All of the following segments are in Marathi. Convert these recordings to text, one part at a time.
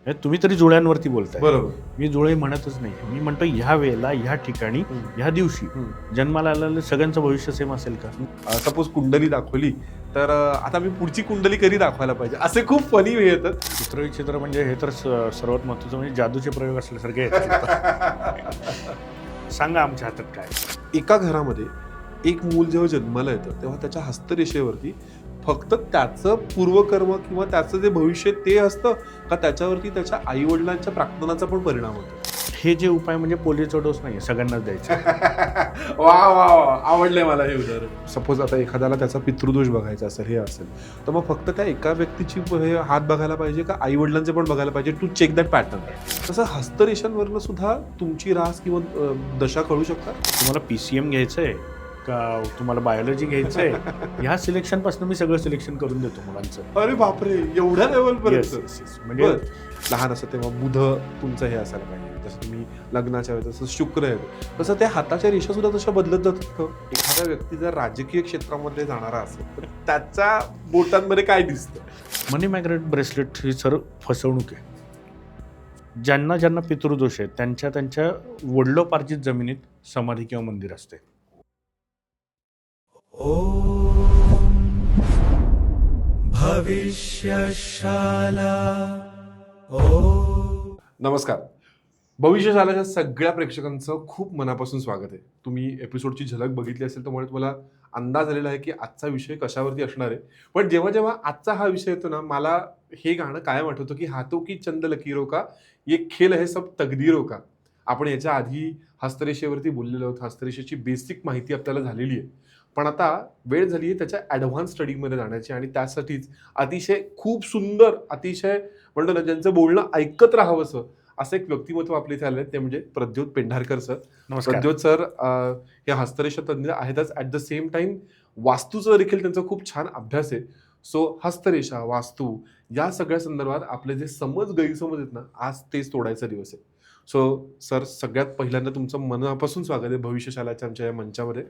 तुम्ही तरी जुळ्यांवरती बोलताय. बरोबर. मी जुळे म्हणतच नाही. मी म्हणतो ह्या वेळेला ह्या ठिकाणी ह्या दिवशी जन्माला आलेलं सगळ्यांचं भविष्य सेम असेल का? सपोज कुंडली दाखवली तर आता मी पुढची कुंडली कधी दाखवायला पाहिजे असे खूप फनी वे येतात. चित्रविचित्र म्हणजे हे तर सर्वात महत्त्वाचं म्हणजे जादूचे प्रयोग असल्यासारखे आहेत. सांगा आमच्या हातात काय. एका घरामध्ये एक मूल जेव्हा जन्माला येतं तेव्हा त्याच्या हस्तरेषेवरती फक्त त्याचं पूर्वकर्म किंवा त्याचं जे भविष्य ते असतं का त्याच्यावरती त्याच्या आई वडिलांच्या प्रार्थनाचा पण परिणाम होतो. हे जे उपाय म्हणजे पोलिओचा डोस नाही सगळ्यांनाच द्यायचा. वा वा वा, आवडलंय मला हे उदाहरण. सपोज आता एखाद्याला त्याचा पितृदोष बघायचा असेल हे असेल तर मग फक्त त्या एका व्यक्तीची हात बघायला पाहिजे का आई वडिलांचे पण बघायला पाहिजे टू चेक दॅट पॅटर्न. तसं हस्तरेषांवरनं सुद्धा तुमची रास किंवा दशा कळू शकतात. तुम्हाला PCM घ्यायचंय का तुम्हाला बायोलॉजी घ्यायचंय ह्या सिलेक्शन पासून मी सगळं सिलेक्शन करून देतो मुलांचं. अरे बापरे, एवढ्या लेवल पर्यंत. म्हणजे लहान असं तेव्हा बुध तुमचं हे असायला पाहिजे, जसं तुम्ही लग्नाच्या वेळेस तसं शुक्र आहे तसं त्या हाताच्या रेषा सुद्धा तशा बदलत जातात का? एखादा व्यक्ती जर राजकीय क्षेत्रामध्ये जाणारा असेल तर त्याच्या बोटांमध्ये काय दिसतं? मनी मॅग्नेट ब्रेसलेट ही सर फसवणूक आहे. ज्यांना ज्यांना पितृदोष आहे त्यांच्या त्यांच्या वडिलोपार्जित जमिनीत समाधी किंवा मंदिर असते. नमस्कार. भविष्यशालाच्या सगळ्या प्रेक्षकांचं खूप मनापासून स्वागत आहे. तुम्ही एपिसोडची झलक बघितली असेल त्यामुळे तुम्हाला अंदाज आलेला आहे की आजचा विषय कशावरती असणार आहे. पण जेव्हा जेव्हा आजचा हा विषय येतो ना, मला हे गाणं कायम आठवतं की हाथों की चंद लकीरों का ये खेल है सब तकदीरों का. आपण याच्या आधी हस्तरेषेवरती बोललेलो आहोत. हस्तरेषेची बेसिक माहिती आपल्याला झालेली आहे. पण आता वेळ झाली आहे त्याच्या ॲडव्हान्स स्टडीमध्ये जाण्याची आणि त्यासाठीच अतिशय खूप सुंदर, अतिशय म्हणतो ना ज्यांचं बोलणं ऐकत राहावंसं असं एक व्यक्तिमत्व आपल्या इथे आलं, ते म्हणजे प्रद्योत पेंढारकर सर. नमस्कार. प्रद्योत सर हे हस्तरेषा तज्ञ आहेतच, ॲट द सेम टाइम वास्तूचं देखील त्यांचा खूप छान अभ्यास आहे. सो हस्तरेषा, वास्तू या सगळ्या संदर्भात आपले जे समज गैरसमज आहेत ना, आज तेच तोडायचा दिवस आहे. सो सर, सगळ्यात पहिल्यांदा तुमचं मनापासून स्वागत आहे भविष्यशालाच्या आमच्या या मंचामध्ये.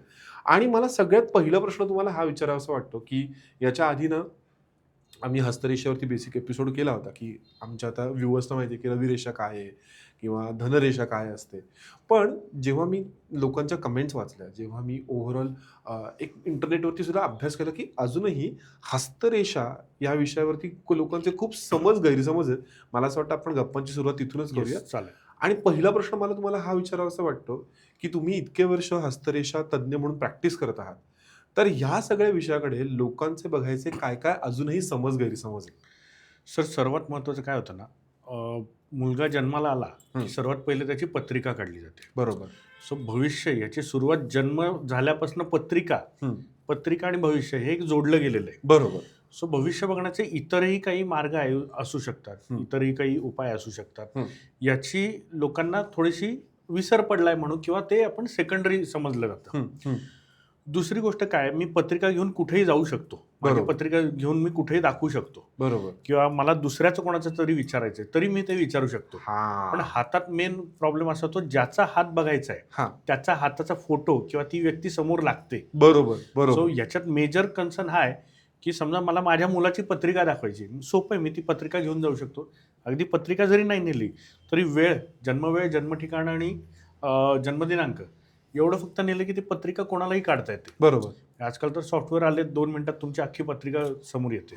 आणि मला सगळ्यात पहिला प्रश्न तुम्हाला हा विचारावासा वाटतो की याच्या आधी ना आम्ही हस्तरेषेवरती बेसिक एपिसोड केला होता की आमच्या आता व्ह्यूअर्सना माहिती आहे की रविरेषा काय आहे किंवा धनरेषा काय असते. पण जेव्हा मी लोकांच्या कमेंट्स वाचल्या, जेव्हा मी ओव्हरऑल एक इंटरनेटवरती सुद्धा अभ्यास केला की अजूनही हस्तरेषा या विषयावरती लोकांचे खूप समज गैरसमज आहेत. मला असं वाटतं आपण गप्पांची सुरुवात तिथूनच करूया. चालेल. आणि पहिला प्रश्न मला तुम्हाला हा विचारावासा वाटतो की तुम्ही इतके वर्ष हस्तरेषा तज्ज्ञ म्हणून प्रॅक्टिस करत आहात, तर ह्या सगळ्या विषयाकडे लोकांचे बघायचे काय काय अजूनही समज गैरसमज आहे? सर, सर्वात महत्त्वाचं काय होतं ना, मुलगा जन्माला आला की सर्वात पहिले त्याची पत्रिका काढली जाते. बरोबर. सो भविष्य याची सुरुवात जन्म झाल्यापासून पत्रिका आणि भविष्य हे एक जोडलं गेलेलं आहे. बरोबर. सो भविष्य बघण्याचे इतरही काही मार्ग असू शकतात, इतरही काही उपाय असू शकतात. याची लोकांना थोडीशी विसर पडलाय म्हणून, किंवा ते आपण सेकंडरी समजलं जातं. दुसरी गोष्ट काय, मी पत्रिका घेऊन कुठेही जाऊ शकतो, माझी पत्रिका घेऊन मी कुठेही दाखवू शकतो. बरोबर. किंवा मला दुसऱ्याचं कोणाचं तरी विचारायचं तरी मी ते विचारू शकतो. पण हातात मेन प्रॉब्लेम असा होतो, ज्याचा हात बघायचा आहे त्याचा हाताचा फोटो किंवा ती व्यक्ती समोर लागते. बरोबर. बरोबर. सो याच्यात मेजर कन्सर्न हा आहे की समजा मला माझ्या मुलाची पत्रिका दाखवायची, सोपं आहे, मी ती पत्रिका घेऊन जाऊ शकतो. अगदी पत्रिका जरी नाही नेली तरी वेळ, जन्मवेळ, जन्मठिकाण आणि जन्मदिनांक एवढं फक्त नेलं की ती पत्रिका कोणालाही काढता येते. बरोबर. आजकाल तर सॉफ्टवेअर आले, 2 मिनिटात तुमची अख्खी पत्रिका समोर येते.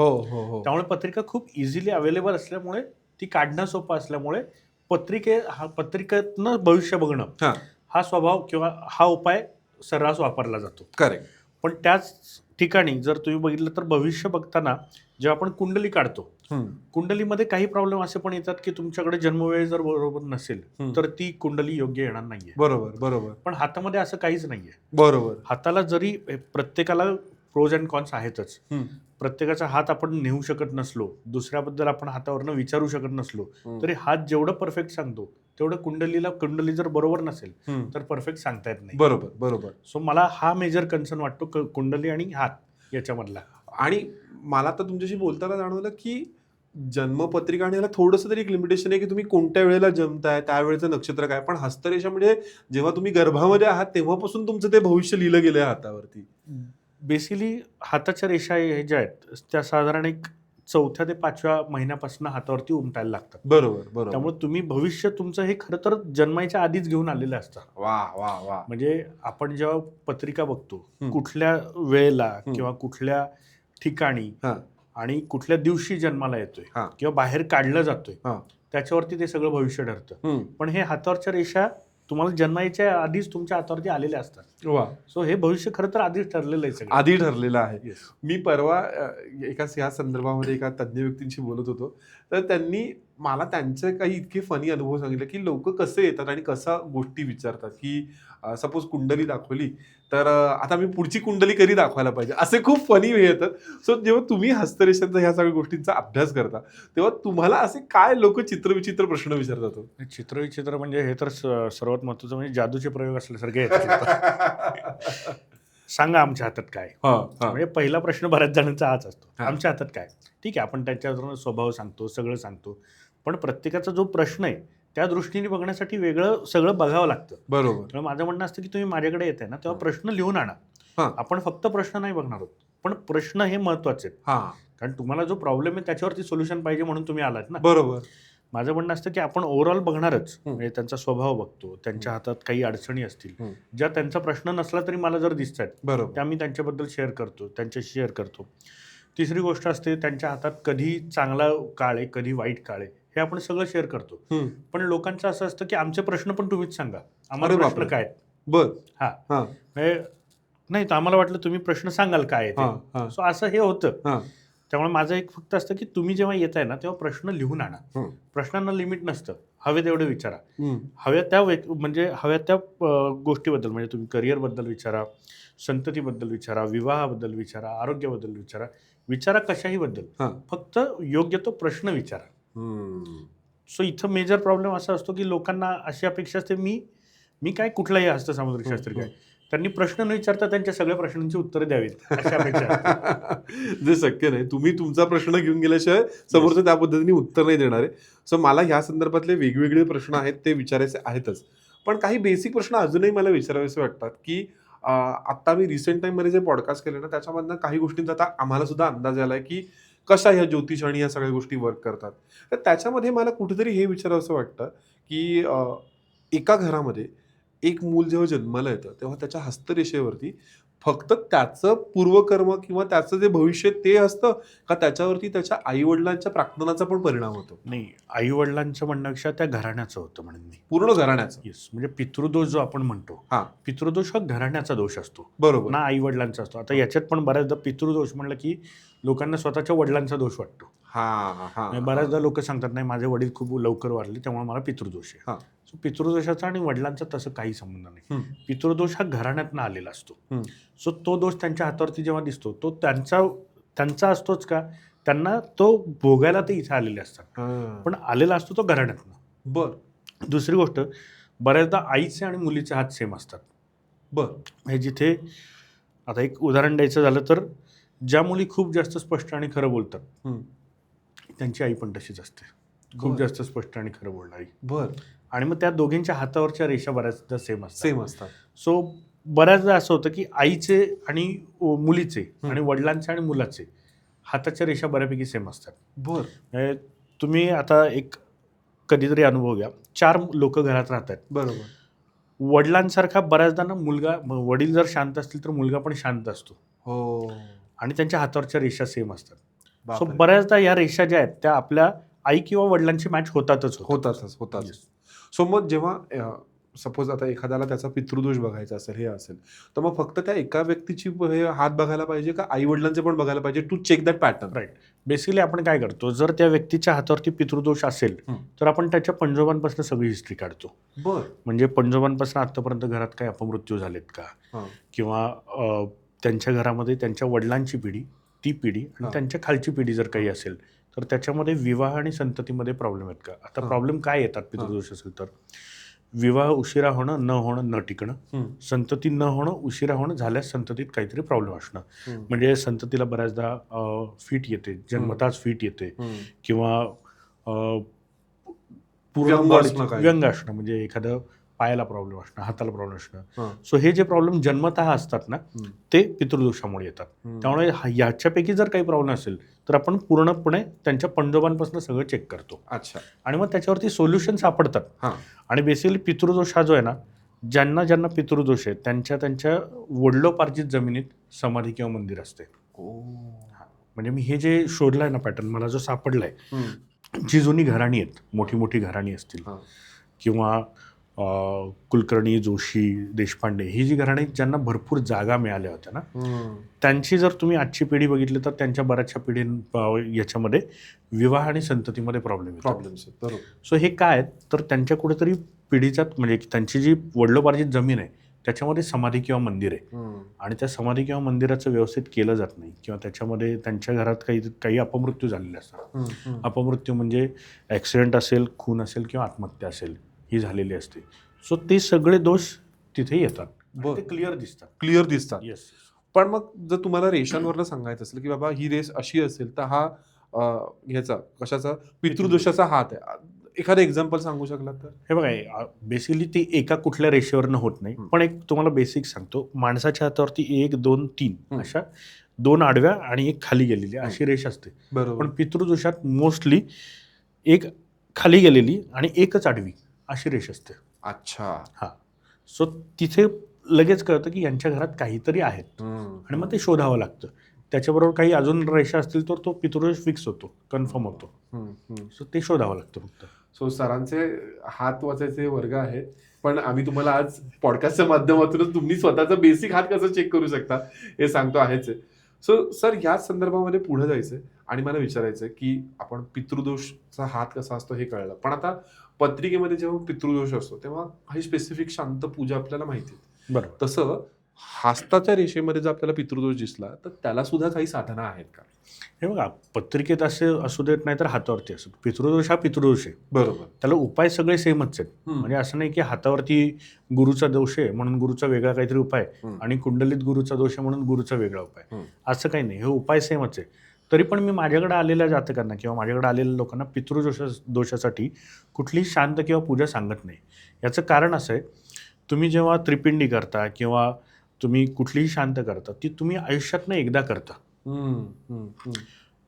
त्यामुळे पत्रिका खूप इझिली अवेलेबल असल्यामुळे, ती काढणं सोपं असल्यामुळे पत्रिकेतनं भविष्य बघणं हा स्वभाव किंवा हा उपाय सर्रास वापरला जातो. करेक्ट. पण त्याच ठिकाणी जर तुम्ही बघितलं तर भविष्य बघताना जेव्हा आपण कुंडली काढतो, कुंडलीमध्ये काही प्रॉब्लेम असे पण येतात की तुमच्याकडे जन्मवेळ जर बरोबर नसेल तर ती कुंडली योग्य येणार नाहीये. बरोबर. बरोबर. पण हातामध्ये असं काहीच नाहीये. बरोबर. हाताला जरी प्रत्येकाला प्रोज अँड कॉन्स आहेतच. प्रत्येकाचा हात आपण नेऊ शकत नसलो, दुसऱ्याबद्दल आपण हातावरनं विचारू शकत नसलो, तरी हात जेवढं परफेक्ट सांगतो तेवढं कुंडली जर बरोबर नसेल तर परफेक्ट सांगता येत नाही. बरोबर. बरोबर. सो मला हा मेजर कन्सर्न वाटतो कुंडली आणि हात याच्यामधला. आणि मला तर तुमच्याशी बोलताना जाणवलं की जन्मपत्रिका आणि याला थोडंसं तरी एक लिमिटेशन आहे की तुम्ही कोणत्या वेळेला जन्मताय, त्यावेळेचं नक्षत्र काय. पण हस्तरेषा म्हणजे जेव्हा तुम्ही गर्भामध्ये आहात तेव्हापासून तुमचं ते भविष्य लिहिलं गेलं आहे हातावरती. बेसिकली हाताच्या रेषा हे ज्या आहेत त्या साधारण एक 4थ्या ते 5व्या महिन्यापासून हातावरती उमटायला लागतात. बरोबर. त्यामुळे तुम्ही भविष्य तुमचं हे खरं तर जन्मायच्या आधीच घेऊन आलेलं असतं. वा. म्हणजे आपण जेव्हा पत्रिका बघतो कुठल्या वेळेला किंवा कुठल्या ठिकाणी आणि कुठल्या दिवशी जन्माला येतोय किंवा बाहेर काढलं जातोय त्याच्यावरती ते सगळं भविष्य ठरतं. पण हे हातावरच्या रेषा तुम्हाला जन्मायच्या आधीच तुमच्या हातावरती आलेल्या असतात. सो हे भविष्य खरं तर आधीच ठरलेलं आहे, आधी ठरलेलं आहे. मी परवा या संदर्भामध्ये एका तज्ज्ञ व्यक्तींशी बोलत होतो, तर त्यांनी मला त्यांचे काही इतके फनी अनुभव सांगितले की लोक कसे येतात आणि कसा गोष्टी विचारतात की सपोज कुंडली दाखवली तर आता मी पुढची कुंडली कधी दाखवायला पाहिजे, असे खूप फनी वे येतात. सो जेव्हा तुम्ही हस्तरेषांचा ह्या सगळ्या गोष्टींचा अभ्यास करता तेव्हा तुम्हाला असे काय लोक चित्रविचित्र प्रश्न विचारतात? चित्रविचित्र म्हणजे हे तर सर्वात महत्वाचं म्हणजे जादूचे प्रयोग असल्यासारखे येतात. सांगा आमच्या हातात काय. म्हणजे पहिला प्रश्न बऱ्याच जणांचा हाच असतो, आमच्या हातात काय. ठीक आहे, आपण त्याच्यावर स्वभाव सांगतो, सगळं सांगतो, पण प्रत्येकाचा जो प्रश्न आहे त्या दृष्टीने बघण्यासाठी वेगळं सगळं बघावं लागतं. बरोबर. माझं म्हणणं असतं की तुम्ही माझ्याकडे येताय ना तेव्हा प्रश्न लिहून आणा. आपण फक्त प्रश्न नाही बघणार आहोत, पण प्रश्न हे महत्वाचे आहेत. कारण तुम्हाला जो प्रॉब्लेम आहे त्याच्यावरती सोल्युशन पाहिजे म्हणून तुम्ही आलात ना. बरोबर. माझं म्हणणं असतं की आपण ओव्हरऑल बघणारच. म्हणजे त्यांचा स्वभाव बघतो, त्यांच्या हातात काही अडचणी असतील ज्या त्यांचा प्रश्न नसला तरी मला जर दिसत आहेत त्या मी त्यांच्याबद्दल त्यांच्याशी शेअर करतो. तिसरी गोष्ट असते त्यांच्या हातात कधी चांगला काळ आहे कधी वाईट काळ आहे हे आपण सगळं शेअर करतो. पण लोकांचं असं असतं की आमचे प्रश्न पण तुम्हीच सांगा, आम्हाला प्रश्न काय नाही तर आम्हाला वाटलं तुम्ही प्रश्न सांगाल काय आहे. सो असं हे होतं. त्यामुळे माझं एक फक्त असतं की तुम्ही जेव्हा येताय ना तेव्हा प्रश्न लिहून आणा. प्रश्नांना लिमिट नसतं, हवे तेवढे विचारा. हव्या त्या गोष्टीबद्दल म्हणजे तुम्ही करिअरबद्दल विचारा, संततीबद्दल विचारा, विवाहाबद्दल विचारा, आरोग्याबद्दल विचारा कशाही बद्दल, फक्त योग्य तो प्रश्न विचारा. सो इथं मेजर प्रॉब्लेम असा असतो की लोकांना अशी अपेक्षा असते मी काय कुठलाही हस्तसामुद्रिकशास्त्री काय, त्यांनी प्रश्न न विचारता त्यांच्या सगळ्या प्रश्नांची उत्तरं द्यावीत अशी अपेक्षा. जे शक्य नाही, तुम्ही तुमचा प्रश्न घेऊन गेल्याशिवाय समोरचं त्या पद्धतीने उत्तर नाही देणार आहे. सो मला ह्या संदर्भातले वेगवेगळे प्रश्न आहेत ते विचारायचे आहेतच, पण काही बेसिक प्रश्न अजूनही मला विचारावेसे वाटतात की आता मी रिसेंट टाइममध्ये जे पॉडकास्ट केले ना त्याच्यामधनं काही गोष्टींचा आता आम्हाला सुद्धा अंदाज आलाय की कशा ह्या ज्योतिष आणि या सगळ्या गोष्टी वर्क करतात. तर त्याच्यामध्ये मला कुठेतरी हे विचारावंसं वाटतं की एका घरामध्ये एक मूल जेव्हा जन्माला येतं तेव्हा त्याच्या हस्तरेषेवरती फक्त त्याचं पूर्वकर्म किंवा त्याचं जे भविष्य ते असतं का त्याच्यावरती त्याच्या आई वडिलांच्या प्रार्थनाचा पण परिणाम होतो? नाही, आई वडिलांचं म्हणण्यापेक्षा त्या घराण्याचं होतं म्हणून मी. पूर्ण घराण्याचं. येस, म्हणजे पितृदोष जो आपण म्हणतो, पितृदोष हा घराण्याचा दोष असतो, बरोबर ना आई वडिलांचा असतो. आता याच्यात पण बऱ्याचदा पितृदोष म्हणलं की लोकांना स्वतःच्या वडिलांचा दोष वाटतो. बऱ्याचदा लोक सांगतात नाही माझे वडील खूप लवकर वारले त्यामुळे मला पितृदोष आहे. सो पितृदोषाचा आणि वडिलांचा तसं काही संबंध नाही. पितृदोष हा घराण्यातनं आलेला असतो. सो तो दोष त्यांच्या हातावरती जेव्हा दिसतो तो त्यांचा असतोच का, त्यांना तो भोगायला ते इथे आलेले असतात, पण आलेला असतो तो घराण्यातनं. दुसरी गोष्ट, बऱ्याचदा आईचे आणि मुलीचे हात सेम असतात. हे जिथे आता एक उदाहरण द्यायचं झालं तर ज्या मुली खूप जास्त स्पष्ट आणि खरं बोलतात त्यांची आई पण तशीच असते, खूप जास्त स्पष्ट आणि खरं बोलणारी. आणि मग त्या दोघींच्या हातावरच्या रेषा बऱ्याचदा सेम असतात. सो बऱ्याचदा असं होतं की आईचे आणि मुलीचे आणि वडिलांचे आणि मुलाचे हाताच्या रेषा बऱ्यापैकी सेम असतात. तुम्ही आता एक कधीतरी अनुभव घ्या, 4 लोक घरात राहतात, वडिलांसारखा बऱ्याचदा ना वडील जर शांत असतील तर मुलगा पण शांत असतो आणि त्यांच्या हातावरच्या रेषा सेम असतात. सो बऱ्याचदा या रेषा ज्या आहेत त्या आपल्या आई किंवा वडिलांची मॅच होतातच. सो मग जेव्हा सपोज आता एखाद्याला त्याचा पितृदोष बघायचा असेल हे असेल तर मग फक्त त्या एका व्यक्तीची हात बघायला पाहिजे का आई वडिलांचे पण बघायला पाहिजे to check that pattern? Right. Basically आपण काय करतो, जर त्या व्यक्तीच्या हातावरती पितृदोष असेल तर आपण त्याच्या पंजोबांपासून सगळी हिस्ट्री काढतो. म्हणजे पंजोबांपासून आतापर्यंत घरात काय अपमृत्यू झालेत का, किंवा त्यांच्या घरामध्ये त्यांच्या वडिलांची पिढी, ती पिढी आणि त्यांच्या खालची पिढी जर काही असेल तर त्याच्यामध्ये विवाह आणि संततीमध्ये प्रॉब्लेम आहेत का. आता प्रॉब्लेम काय येतात पितृदोष असेल तर, विवाह उशिरा होणं, न होणं, न टिकणं, संतती न होणं, उशिरा होणं, झाल्यास संततीत काहीतरी प्रॉब्लेम असणं. म्हणजे संततीला बऱ्याचदा फीट येते, जन्मताच फीट येते, किंवा पूर्ण व्यंग असणं, म्हणजे एखादं पायाला प्रॉब्लेम असणं, हाताला प्रॉब्लेम असणं. हां. सो हे जे प्रॉब्लेम जन्मतः असतात ना ते पितृदोषामुळे येतात. त्यामुळे याच्यापैकी जर काही प्रॉब्लेम असेल तर आपण पूर्णपणे त्यांच्या पंजोबांपासून सगळं चेक करतो अच्छा. आणि मग त्याच्यावरती सोल्युशन सापडतात. हां. आणि बेसिकली पितृदोष हा जो आहे ना, ज्यांना ज्यांना पितृदोष आहे त्यांच्या त्यांच्या वडिलोपार्जित जमिनीत समाधी किंवा मंदिर असते. म्हणजे मी हे जे शोधलंय ना पॅटर्न, मला जो सापडलाय, जी जुनी घराणी आहेत, मोठी मोठी घराणी असतील हां. किंवा कुलकर्णी, जोशी, देशपांडे, ही जी घराणी आहेत, ज्यांना भरपूर जागा मिळाल्या होत्या ना, त्यांची जर तुम्ही आजची पिढी बघितली तर त्यांच्या बऱ्याचशा याच्यामध्ये विवाह आणि संततीमध्ये प्रॉब्लेम्स आहेत. बरोबर. सो हे काय आहेत तर त्यांच्या कुठेतरी पिढीच्यात म्हणजे त्यांची जी वडिलोपार्जित जमीन आहे त्याच्यामध्ये समाधी किंवा मंदिर आहे आणि त्या समाधी किंवा मंदिराचं व्यवस्थित केलं जात नाही किंवा त्याच्यामध्ये त्यांच्या घरात काही अपमृत्यू झालेले असतात. अपमृत्यू म्हणजे ॲक्सिडेंट असेल, खून असेल किंवा आत्महत्या असेल ही झालेली असते. सो ते सगळे दोष तिथे येतात. ते क्लिअर दिसतात. येस. पण मग जर तुम्हाला रेषांवरनं सांगायचं असेल की बाबा ही रेस अशी असेल तर हा ह्याचा कशाचा पितृदोषाचा हात आहे, एखादं एक्झाम्पल सांगू शकलात तर? हे बघा, बेसिकली ती एका कुठल्या रेषेवरनं होत नाही, पण एक तुम्हाला बेसिक सांगतो. माणसाच्या हातावरती 1, 2, 3 अशा 2 आडव्या आणि 1 खाली गेलेली अशी रेष असते. बरोबर. पण पितृदोषात मोस्टली 1 खाली गेलेली आणि 1च आडवी अशी रेष असते. अच्छा. हां. सो तिथे लगेच कळतं की यांच्या घरात काहीतरी आहेत आणि मग ते शोधावं लागतं. त्याच्याबरोबर काही अजून रेषा असतील तर तो पितृदोष फिक्स होतो, कन्फर्म होतो. सो ते शोधावं लागतं फक्त. सो सरांचे हात वाचायचे वर्ग आहेत, पण आम्ही तुम्हाला आज पॉडकास्टच्या माध्यमातूनच तुम्ही स्वतःचा बेसिक हात कसं चेक करू शकता हे सांगतो आहेच. सो सर याच संदर्भामध्ये पुढे जायचंय आणि मला विचारायचंय की आपण पितृदोषचा हात कसा असतो हे कळलं, पण आता पत्रिकेमध्ये जेव्हा पितृदोष असतो तेव्हा काही स्पेसिफिक शांत पूजा आपल्याला माहिती आहे. बरोबर. तसं हस्ताच्या रेषेमध्ये जर आपल्याला पितृदोष दिसला तर त्याला सुद्धा काही साधना आहेत का? हे बघा, पत्रिकेत असे असू देत नाही तर हातावरती असू. पितृदोष हा पितृदोष आहे. बरोबर. त्याला उपाय सगळे सेमच आहेत. म्हणजे असं नाही की हातावरती गुरुचा दोष आहे म्हणून गुरुचा वेगळा काहीतरी उपाय आणि कुंडलीत गुरुचा दोष आहे म्हणून गुरुचा वेगळा उपाय, असं काही नाही. हे उपाय सेमच आहे. तरी पण मी माझ्याकडे आलेल्या जातकांना किंवा माझ्याकडे आलेल्या लोकांना पितृदोषासाठी कुठलीही शांत किंवा पूजा सांगत नाही. याचं कारण असं आहे, तुम्ही जेव्हा त्रिपिंडी करता किंवा तुम्ही कुठलीही शांत करता ती तुम्ही आयुष्यातनं एकदा करता.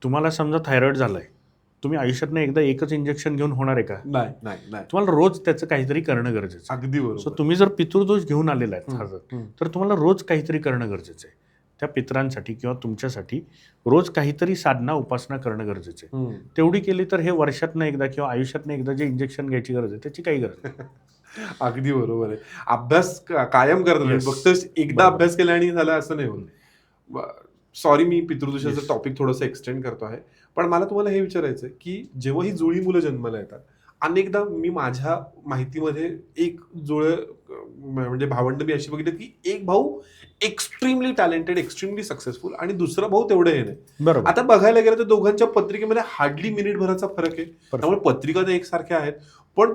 तुम्हाला समजा थायरॉइड झालाय, तुम्ही आयुष्यातनं एकदा एकच इंजेक्शन घेऊन होणार आहे का? नाही. तुम्हाला रोज त्याचं काहीतरी करणं गरजेचं आहे. अगदी बरोबर. सो तुम्ही जर पितृदोष घेऊन आलेला आहे तर तुम्हाला रोज काहीतरी करणं गरजेचं आहे. त्या पितरांसाठी किंवा तुमच्यासाठी रोज काहीतरी साधना उपासना करणं गरजेचं आहे. तेवढी केली तर हे वर्षातनं एकदा किंवा आयुष्यातनं एकदा जे इंजेक्शन घ्यायची गरज आहे त्याची काही गरज नाही. अगदी बरोबर आहे. अभ्यास कायम करतात, फक्त एकदा अभ्यास केला आणि झाला असं नाही होत. सॉरी, मी पितृदोषाचं टॉपिक थोडंसं एक्सटेंड करतो आहे, पण मला तुम्हाला हे विचारायचं आहे की जेव्हा ही जुळी मुलं जन्माला येतात, अनेकदा मी माझ्या माहितीमध्ये एक म्हणजे भावंड मी अशी बघितली की एक भाऊ एक्स्ट्रीमली टॅलेंटेड, एक्स्ट्रीमली सक्सेसफुल आणि दुसरा भाऊ तेवढे हे नाही. बरोबर. आता बघायला गेलं तर दोघांच्या पत्रिकेमध्ये हार्डली मिनिटभराचा फरक आहे. त्यामुळे पत्रिका तर एकसारख्या आहेत पण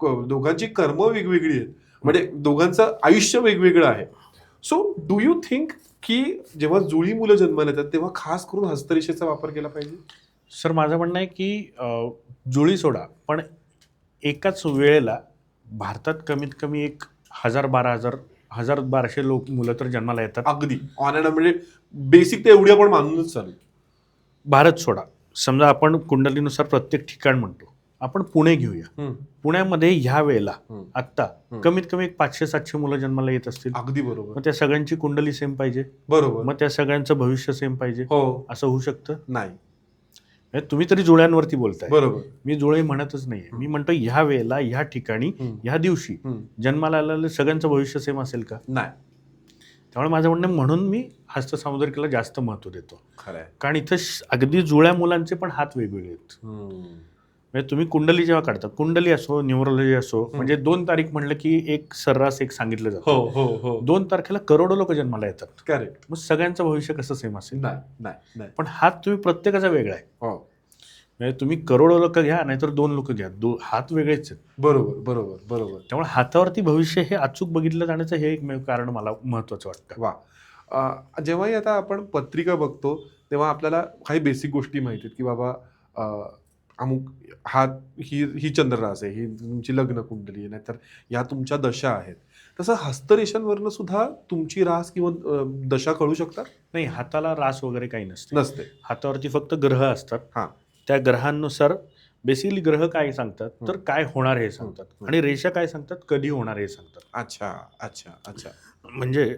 दोघांची कर्म वेगवेगळी आहेत, म्हणजे दोघांचं आयुष्य वेगवेगळं आहे. सो डू यू थिंक की जेव्हा जुळी मुलं जन्माला येतात तेव्हा खास करून हस्तरेषेचा वापर केला पाहिजे? सर, माझं म्हणणं आहे की जुळी सोडा, पण एकाच वेळेला भारतात कमीत कमी 1,000-1200 मुलं तर जन्माला येतात. अगदी ऑन अँड म्हणजे बेसिक ते एवढी आपण मानूनच चालू. भारत सोडा, समजा आपण कुंडलीनुसार प्रत्येक ठिकाण म्हणतो, आपण पुणे घेऊया. पुण्यामध्ये ह्या वेळेला आत्ता कमीत कमी 500-700 मुलं जन्माला येत असतील. अगदी बरोबर. मग त्या सगळ्यांची कुंडली सेम पाहिजे? बरोबर. मग त्या सगळ्यांचं भविष्य सेम पाहिजे? हो. असं होऊ शकतं? नाही. तुम्ही तरी जुळ्यांवरती बोलताय. बरोबर. मी जुळे म्हणतच नाहीये. मी म्हणतो ह्या वेळेला, ह्या ठिकाणी, ह्या दिवशी जन्माला आलेलं सगळ्यांचं भविष्य सेम असेल का? नाही. त्यामुळे माझं म्हणणं, म्हणून मी हस्तसामुद्रिकेला जास्त महत्व देतो. खरंय. कारण इथं अगदी जुळ्या मुलांचे पण हात वेगवेगळे आहेत. म्हणजे तुम्ही कुंडली जेव्हा काढता, कुंडली असो, न्यूमरोलॉजी असो, म्हणजे 2 तारीख म्हणलं की एक सर्रास एक सांगितलं जातं. 2 तारखेला करोडो लोक जन्माला येतात. करेक्ट. मग सगळ्यांचं भविष्य कसं सेम असेल? नाही. पण हात तुम्ही प्रत्येकाचा वेगळा आहे. म्हणजे तुम्ही करोडो लोक घ्या नाहीतर 2 लोक घ्या, हात वेगळेच आहेत. बरोबर. त्यामुळे हातावरती भविष्य हे अचूक बघितलं जाण्याचं हे एकमेव कारण मला महत्वाचं वाटतं. वा. जेव्हाही आता आपण पत्रिका बघतो तेव्हा आपल्याला काही बेसिक गोष्टी माहिती आहेत की बाबा अमुक हा ही चंद्ररास आहे, ही तुमची लग्न कुंडली आहे, नाहीतर या तुमच्या दशा आहेत. तसं हस्तरेषांवरनं सुद्धा तुमची रास किंवा दशा कळू शकतात? नाही, हाताला रास वगैरे काही नसते. नसते. हातावरती फक्त ग्रह असतात. हां. त्या ग्रहांनुसार बेसिकली ग्रह काय सांगतात तर काय होणार हे सांगतात, आणि रेषा काय सांगतात कधी होणार हे सांगतात. अच्छा अच्छा अच्छा. म्हणजे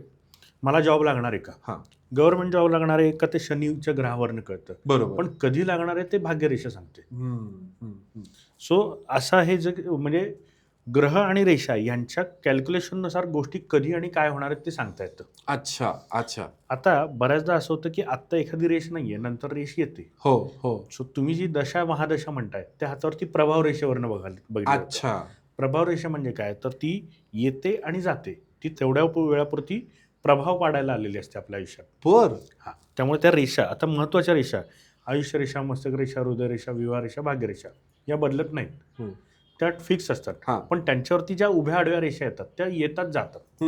मला जॉब लागणार आहे का, हां. गव्हर्नमेंट जॉब लागणार आहे का, ते शनीच्या ग्रहावरनं कळतं. बरोबर. पण कधी लागणार आहे ते भाग्यरेषा सांगते. सो असा हे जग म्हणजे ग्रह आणि रेषा यांच्या कॅल्क्युलेशननुसार गोष्टी कधी आणि काय होणार आहेत ते सांगता येतं. अच्छा अच्छा. आता बऱ्याचदा असं होतं की आत्ता एखादी रेष नाहीये, नंतर रेष येते. हो हो. सो तुम्ही जी दशा महादशा म्हणताय त्या हातावरती प्रभाव रेषेवरनं बघितलं जातं. अच्छा. प्रभाव रेषा म्हणजे काय, तर ती येते आणि जाते, ती तेवढ्या वेळापुरती प्रभाव पाडायला आलेली असते आपल्या आयुष्यात. बर. हा, त्यामुळे त्या रेषा आता महत्वाच्या रेषा, आयुष्य रेषा, मस्तक रेषा, हृदय रेषा, विवाह रेषा, भाग्यरेषा या बदलत नाहीत. त्या फिक्स असतात. हां. पण त्यांच्यावरती ज्या उभ्या आडव्या रेषा येतात त्या येतात जातात.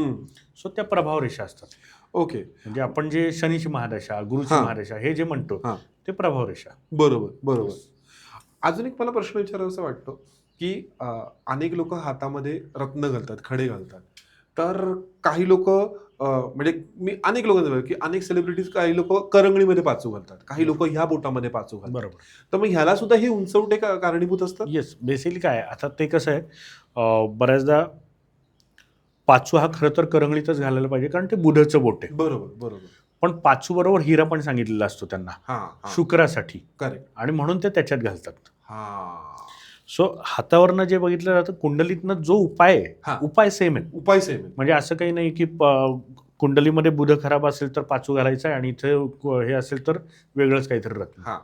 सो त्या प्रभाव रेषा असतात. ओके. म्हणजे आपण जे शनीची महादशा, गुरुची हां. महादशा हे जे म्हणतो हां. ते प्रभाव रेषा. बरोबर बरोबर. अजून एक मला प्रश्न विचारायचा वाटतो की अनेक लोक हातामध्ये रत्न घालतात, खडे घालतात. तर काही लोक म्हणजे मी अनेक लोक की अनेक सेलिब्रिटीज, काही लोक करंगळीमध्ये पाचू घालतात, काही लोक ह्या बोटामध्ये पाचू घालतात. बरोबर. तर मग ह्याला सुद्धा हे उंचवटे कारणीभूत असतात? येस, बेसिकली काय आहे, आता ते कसं आहे, बऱ्याचदा पाचू हा खरं तर करंगळीतच घालायला पाहिजे, कारण ते बुधाचं बोट आहे. बरोबर बरोबर. पण पाचू बरोबर हिरा पण सांगितलेला असतो त्यांना शुक्रासाठी, करेक्ट. आणि म्हणून ते त्याच्यात घालतात. हा. सो हातावरनं जे बघितलं जातं कुंडलीतनं जो उपाय आहे, उपाय सेम आहे. उपाय सेम आहे. म्हणजे असं काही नाही की कुंडलीमध्ये बुध खराब असेल तर पाचू घालायचा आहे आणि इथे हे असेल तर वेगळंच काहीतरी रत्न.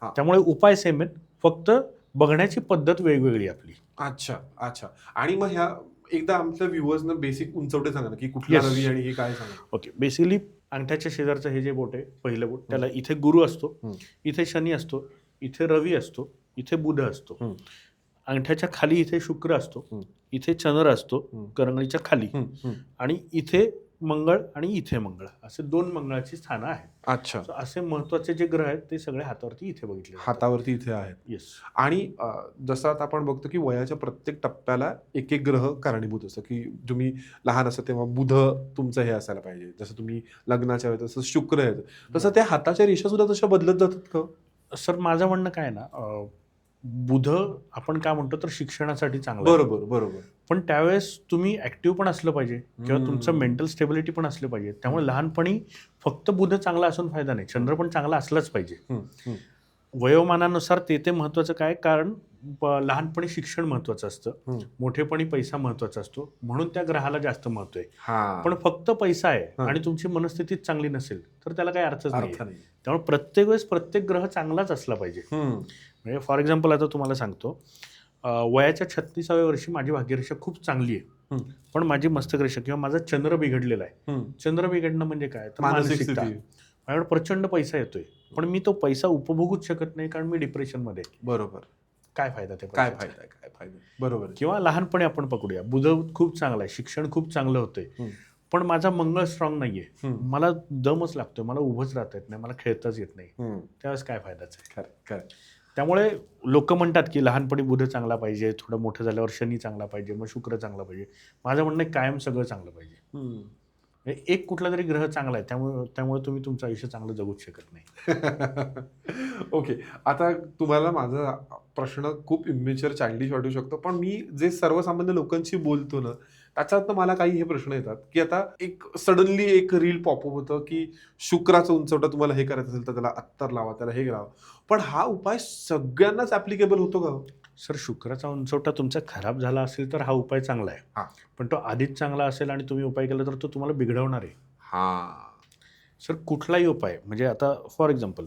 त्यामुळे उपाय सेम आहेत, फक्त बघण्याची पद्धत वेगवेगळी आपली. अच्छा अच्छा. आणि मग ह्या एकदा आमच्या व्ह्युअर्सना बेसिक उंचवटे सांगा ना, की कुठला रवी आणि हे काय सांगा. ओके, बेसिकली अंगठ्याच्या शेजारचं हे जे बोट आहे, पहिलं बोट, त्याला इथे गुरु असतो, इथे शनी असतो, इथे रवी असतो, इथे बुध असतो. अंगठ्याच्या खाली इथे शुक्र असतो, इथे चंद्र असतो करंगळीच्या खाली, आणि इथे मंगळ आणि इथे मंगळ, असे 2 मंगळाची स्थानं आहेत. अच्छा. असे महत्वाचे जे ग्रह आहेत ते सगळे हातावरती इथे बघितले, हातावरती इथे आहेत. येस. आणि जसं आता आपण बघतो की वयाच्या प्रत्येक टप्प्याला एक एक ग्रह कारणीभूत असतं, की तुम्ही लहान असता तेव्हा बुध तुमचं हे असायला पाहिजे, जसं तुम्ही लग्नाच्या वेळेस तसं शुक्र आहे, तसं त्या हाताच्या रेषा सुद्धा तशा बदलत जातात का? सर माझं म्हणणं काय ना, बुध आपण काय म्हणतो तर शिक्षणासाठी चांगलं आहे. बरोबर बरोबर. पण त्यावेळेस तुम्ही ऍक्टिव्ह पण असलं पाहिजे किंवा तुमचं मेंटल स्टेबिलिटी पण असलं पाहिजे. त्यामुळे लहानपणी फक्त बुध चांगला असून फायदा नाही, चंद्र पण चांगला असलाच पाहिजे. वयोमानानुसार ते महत्वाचं काय, कारण लहानपणी शिक्षण महत्वाचं असतं, मोठेपणी पैसा महत्वाचा असतो, म्हणून त्या ग्रहाला जास्त महत्व आहे. पण फक्त पैसा आहे आणि तुमची मनस्थितीच चांगली नसेल तर त्याला काही अर्थच नाही. त्यामुळे प्रत्येक वेळेस प्रत्येक ग्रह चांगलाच असला पाहिजे. म्हणजे फॉर एक्झाम्पल आता तुम्हाला सांगतो, वयाच्या 36व्या वर्षी माझी भाग्यरेषा खूप चांगली आहे, पण माझी मस्तकरेषा किंवा माझा चंद्र बिघडलेला आहे. चंद्र बिघडणं म्हणजे काय, तर मानसिकता. माझ्याकडे प्रचंड पैसा येतोय पण मी तो पैसा उपभोगूच शकत नाही, कारण मी डिप्रेशन मध्ये. बरोबर. काय फायदा ते, काय फायदा. बरोबर. किंवा लहानपणी आपण पकडूया, बुध खूप चांगला आहे, शिक्षण खूप चांगलं होतंय, पण माझा मंगळ स्ट्रॉंग नाहीये, मला दमच लागतोय, मला उभंच राहता येत नाही, मला खेळताच येत नाही, त्यावेळेस काय फायदाच आहे. त्यामुळे लोक म्हणतात की लहानपणी बुध चांगला पाहिजे, थोडं मोठं झाल्यावर शनी चांगला पाहिजे, मग शुक्र चांगला पाहिजे. माझं म्हणणं आहे कायम सगळं चांगलं पाहिजे. एक कुठला तरी ग्रह चांगला आहे, त्यामुळे तुम्ही तुमचं आयुष्य चांगलं जगूच शकत नाही. ओके. आता तुम्हाला माझा प्रश्न खूप इमेच्युअर चाइल्डिश वाटू शकतो, पण मी जे सर्वसामान्य लोकांशी बोलतो ना, त्याच्यातनं मला काही हे प्रश्न येतात की आता एक सडनली एक रील पॉपअप होतं की शुक्राचं उंचवटा तुम्हाला हे करायचं असेल तर त्याला अत्तर लावा, त्याला हे लावा. पण हा उपाय सगळ्यांनाच ऍप्लिकेबल होतो का? सर, शुक्राचा उंचवटा तुमचा खराब झाला असेल तर हा उपाय चांगला आहे, पण तो आधीच चांगला असेल आणि तुम्ही उपाय केला तर तो तुम्हाला बिघडवणार आहे. सर, कुठलाही उपाय, म्हणजे आता फॉर एक्झाम्पल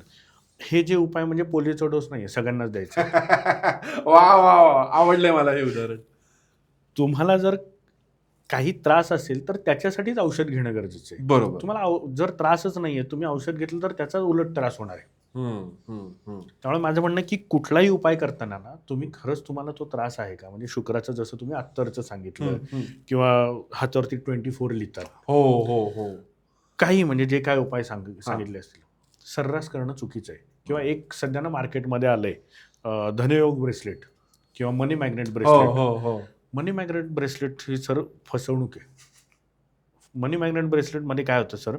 हे जे उपाय म्हणजे पोलिओचा डोस नाही, सगळ्यांनाच द्यायचा. वा वा वा, आवडलंय मला हे उदाहरण. तुम्हाला जर काही त्रास असेल तर त्याच्यासाठीच औषध घेणं गरजेचं आहे. बरोबर. तुम्हाला जर त्रासच नाहीये, तुम्ही औषध घेतलं तर त्याचा उलट त्रास होणार आहे. त्यामुळे माझं म्हणणं की कुठलाही उपाय करताना ना, तुम्ही खरंच तुम्हाला तो त्रास आहे का, म्हणजे शुक्राचं जसं तुम्ही अत्तरचं सांगितलं किंवा हातावरती 24 लिहितात, हो, काही म्हणजे जे काय उपाय सांगितले असतील, सर्रास करणं चुकीचं आहे. किंवा एक सध्या ना मार्केटमध्ये आलंय धनयोग ब्रेसलेट किंवा मनी मॅग्नेट हो ब्रेसलेट. हो हो मनी मॅग्नेट ब्रेसलेट ही सर फसवणूक आहे. मनी मॅग्नेट ब्रेसलेटमध्ये काय होतं सर,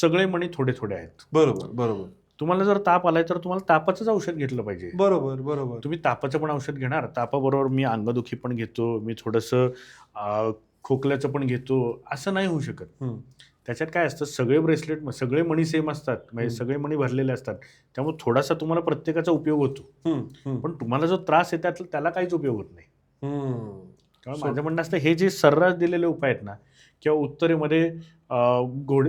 सगळे मणी थोडे थोडे आहेत. बरोबर बरोबर तुम्हाला जर ताप आलाय तर तुम्हाला तापाचंच औषध घेतलं पाहिजे. बरोबर बरोबर तुम्ही तापाचं पण औषध घेणार, तापाबरोबर मी अंगदुखी पण घेतो, मी थोडंसं खोकल्याचं पण घेतो, असं नाही होऊ शकत. हम्म, त्याच्यात काय असतं, सगळे ब्रेसलेट सगळे मणी सेम असतात, म्हणजे सगळे मणी भरलेले असतात, त्यामुळे थोडासा तुम्हाला प्रत्येकाचा उपयोग होतो. हम्म, हम्म, पण तुम्हाला जो त्रास आहे त्याला काहीच उपयोग होत नाही. हम्म. त्यामुळे So- माझं म्हणणं असतं, हे जे सर्रास दिलेले उपाय आहेत ना, किंवा उत्तरेमध्ये